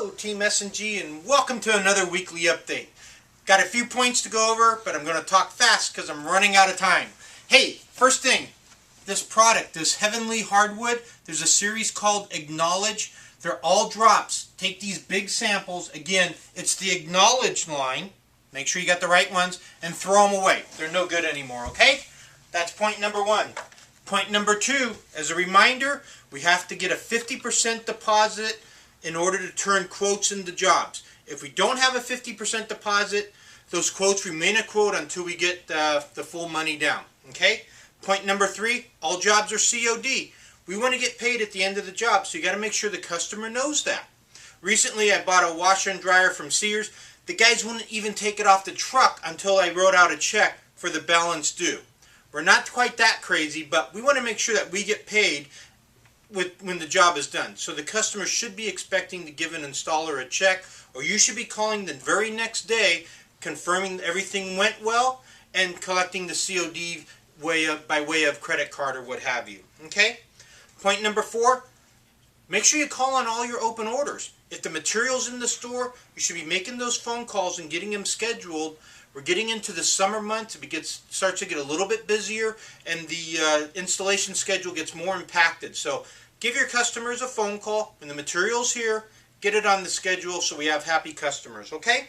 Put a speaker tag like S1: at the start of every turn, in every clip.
S1: Hello Team S&G and welcome to another weekly update. Got a few points to go over, but I'm going to talk fast because I'm running out of time. Hey, first thing, this product, this Heavenly Hardwood, there's a series called Acknowledge. They're all drops. Take these big samples. Again, it's the Acknowledge line. Make sure you got the right ones and throw them away. They're no good anymore, okay? That's point number one. Point number two, as a reminder, we have to get a 50% deposit in order to turn quotes into jobs. If we don't have a 50% deposit, those quotes remain a quote until we get the full money down. Okay? Point number three, all jobs are COD. We want to get paid at the end of the job, so you got to make sure the customer knows that. Recently, I bought a washer and dryer from Sears. The guys wouldn't even take it off the truck until I wrote out a check for the balance due. We're not quite that crazy, but we want to make sure that we get paid when the job is done. So the customer should be expecting to give an installer a check, or you should be calling the very next day confirming everything went well and collecting the COD by way of credit card or what have you. Okay? Point number four, make sure you call on all your open orders. If the material's in the store, you should be making those phone calls and getting them scheduled. We're getting into the summer months. It starts to get a little bit busier, and the installation schedule gets more impacted. So give your customers a phone call. When the material's here, get it on the schedule so we have happy customers, okay?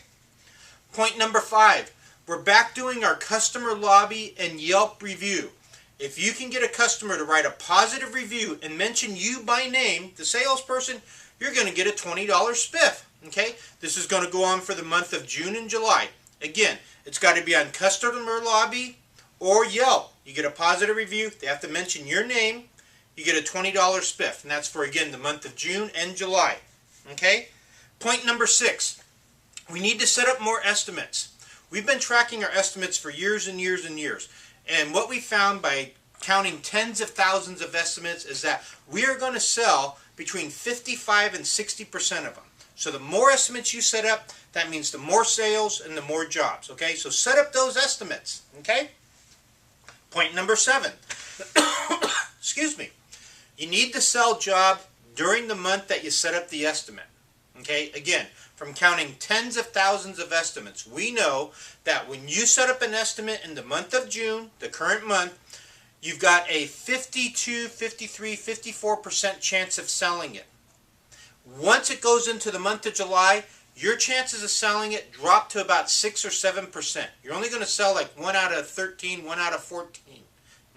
S1: Point number five, we're back doing our customer lobby and Yelp review. If you can get a customer to write a positive review and mention you by name, the salesperson, you're going to get a $20 spiff, okay? This is going to go on for the month of June and July. Again, it's got to be on customer lobby or Yelp. You get a positive review, they have to mention your name, you get a $20 spiff, and that's for, again, the month of June and July. Okay? Point number six, we need to set up more estimates. We've been tracking our estimates for years and years and years, and what we found by counting tens of thousands of estimates is that we are going to sell between 55 and 60% of them. So the more estimates you set up, that means the more sales and the more jobs. Okay? So set up those estimates. Okay? Point number seven. Excuse me. You need to sell job during the month that you set up the estimate. Okay? Again, from counting tens of thousands of estimates, we know that when you set up an estimate in the month of June, the current month, you've got a 52, 53, 54% chance of selling it. Once it goes into the month of July, your chances of selling it drop to about 6 or 7%. You're only going to sell like 1 out of 13, 1 out of 14.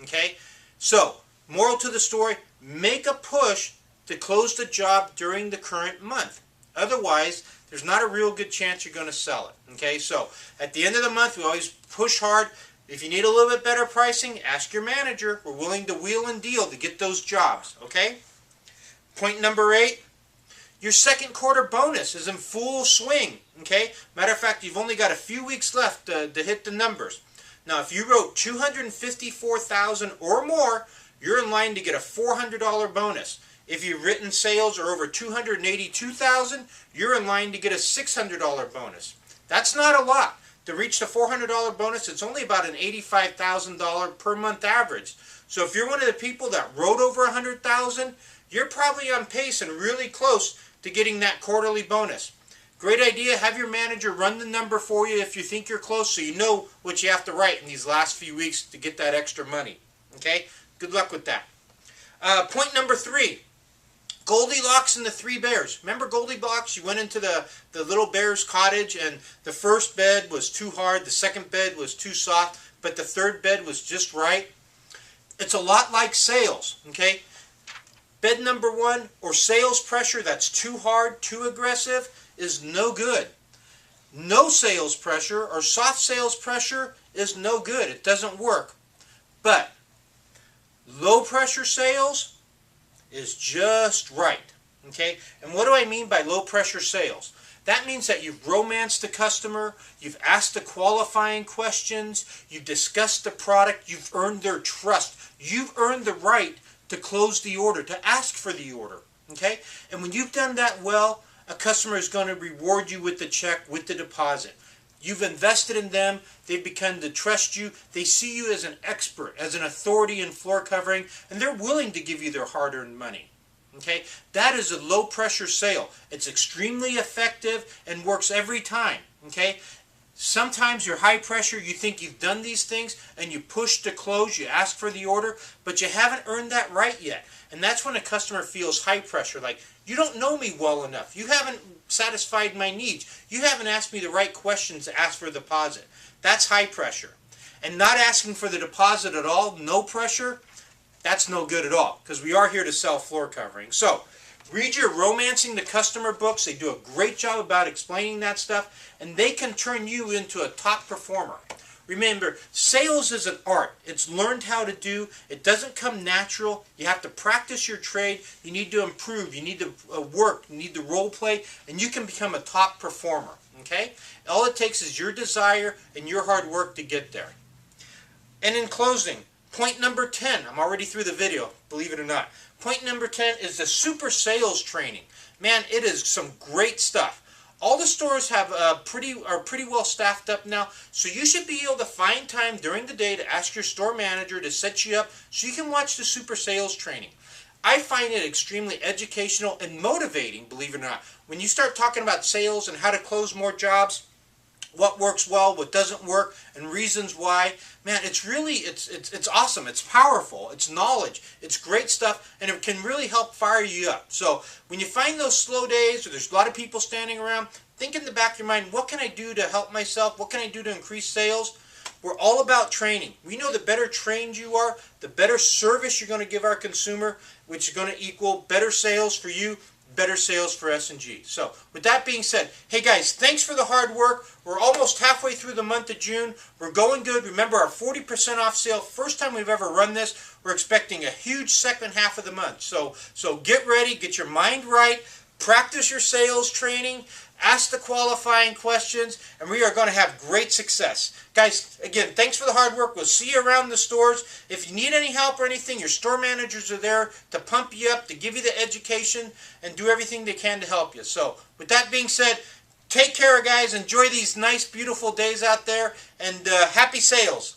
S1: Okay? So, moral to the story, make a push to close the job during the current month. Otherwise, there's not a real good chance you're going to sell it. Okay? So, at the end of the month, we always push hard. If you need a little bit better pricing, ask your manager. We're willing to wheel and deal to get those jobs. Okay? Point number 8. Your second quarter bonus is in full swing, okay? Matter of fact, you've only got a few weeks left to hit the numbers. Now, if you wrote $254,000 or more, you're in line to get a $400 bonus. If you've written sales are over $282,000, you're in line to get a $600 bonus. That's not a lot. To reach the $400 bonus, it's only about an $85,000 per month average. So if you're one of the people that wrote over $100,000, you're probably on pace and really close to getting that quarterly bonus. Great idea. Have your manager run the number for you if you think you're close, so you know what you have to write in these last few weeks to get that extra money. Okay? Good luck with that. Point number 3. Goldilocks and the 3 bears. Remember Goldilocks? You went into the little bear's cottage and the first bed was too hard, the second bed was too soft, but the third bed was just right. It's a lot like sales. Okay? Bed number 1 or sales pressure that's too hard, too aggressive is no good. No sales pressure or soft sales pressure is no good. It doesn't work. But low pressure sales is just right. Okay? And what do I mean by low pressure sales? That means that you've romanced the customer, you've asked the qualifying questions, you've discussed the product, you've earned their trust. You've earned the right to close the order, to ask for the order. Okay? And when you've done that well, a customer is going to reward you with the check, with the deposit. You've invested in them, they've begun to trust you, they see you as an expert, as an authority in floor covering, and they're willing to give you their hard-earned money. Okay, that is a low pressure sale. It's extremely effective and works every time. Okay, sometimes you're high pressure, you think you've done these things, and you push to close, you ask for the order, but you haven't earned that right yet. And that's when a customer feels high pressure, like, you don't know me well enough. You haven't satisfied my needs. You haven't asked me the right questions to ask for a deposit. That's high pressure. And not asking for the deposit at all, no pressure, that's no good at all, because we are here to sell floor covering. So, read your Romancing the Customer books. They do a great job about explaining that stuff, and they can turn you into a top performer. Remember, sales is an art. It's learned how to do. It doesn't come natural. You have to practice your trade. You need to improve. You need to work. You need to role play, and you can become a top performer. Okay? All it takes is your desire and your hard work to get there. And in closing, point number 10. I'm already through the video, believe it or not. Point number 10 is the super sales training. Man, it is some great stuff. All the stores have are pretty well staffed up now, so you should be able to find time during the day to ask your store manager to set you up so you can watch the super sales training. I find it extremely educational and motivating, believe it or not. When you start talking about sales and how to close more jobs, what works well, what doesn't work, and reasons why. Man, it's really, it's awesome. It's powerful. It's knowledge. It's great stuff, and it can really help fire you up. So when you find those slow days or there's a lot of people standing around, think in the back of your mind, what can I do to help myself? What can I do to increase sales? We're all about training. We know the better trained you are, the better service you're going to give our consumer, which is going to equal better sales for you, better sales for S&G. So, with that being said, hey guys, thanks for the hard work. We're almost halfway through the month of June. We're going good. Remember our 40% off sale. First time we've ever run this. We're expecting a huge second half of the month. So get ready, get your mind right, practice your sales training, ask the qualifying questions, and we are going to have great success. Guys, again, thanks for the hard work. We'll see you around the stores. If you need any help or anything, your store managers are there to pump you up, to give you the education, and do everything they can to help you. So, with that being said, take care, guys. Enjoy these nice, beautiful days out there, and happy sales.